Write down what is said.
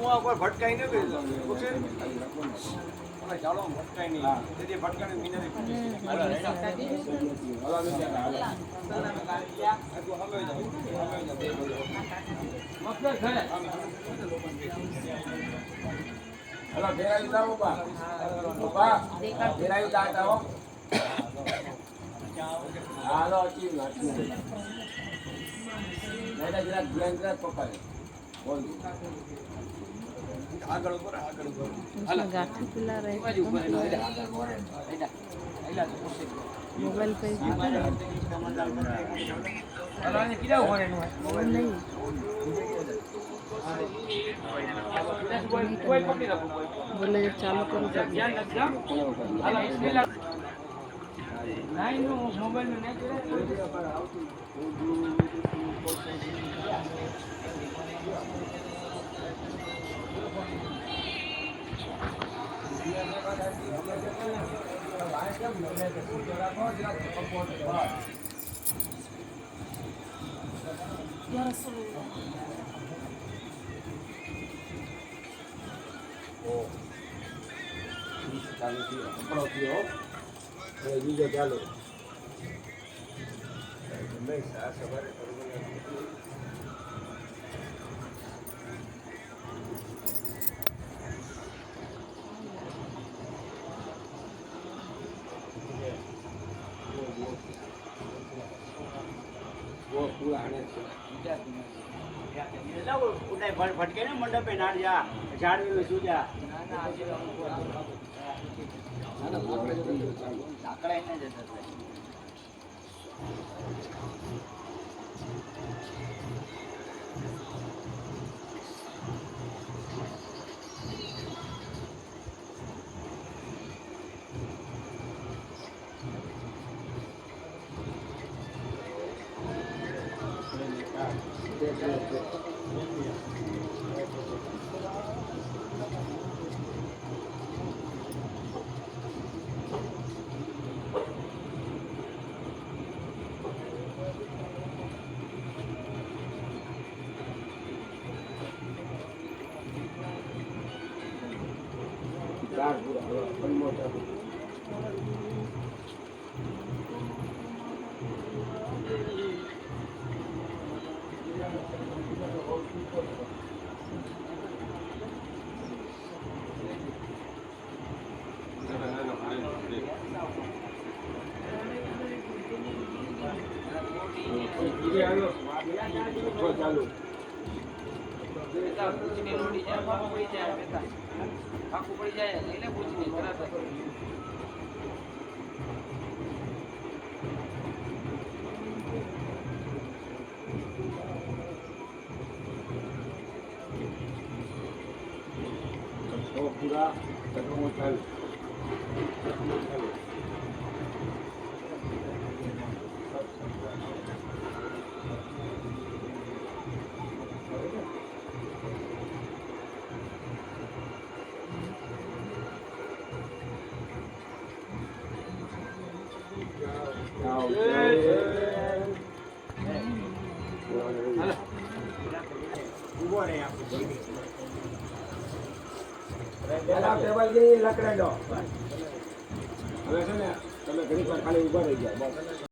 હું કોઈ ભટકાઈ ન ગઈ ઓકે ઓલા ચાલો ભટકાઈ નહીં તેથી ભટકાને મિનરે હાલો ફેરાવી જાઓ બાપા ફેરાવી જાઓ હાલો ચી નાખી મેડા જરા ધ્યાન જરા પકડ બોલ આગળ ઉપર હાલો ગાઠી પેલા રહે મોબાઈલ पे અરાને કીડા હોરે નું नहीं કોઈ પકડી રાખો बोले चालू करो ધ્યાન રાખજો હાલો બિસ્મિલ્લાહ નહીં નો મોબાઈલ નું નહીં ચાલુ થયો આપણો થયો હવે બીજો ચાલુ નહીં આ સવારે वो पूरा आने से भटके ना मंडप पे नाट जा झाड़ में सू जा आकड़ा ही नहीं देता ચાલુ આખું પડી જાય એટલે પૂછી તરત પૂરા ચાલુ ટેબલ જે લકડા દો હવે છે ને તમે ઘણી વાર ખાલી ઉભા રહી ગયા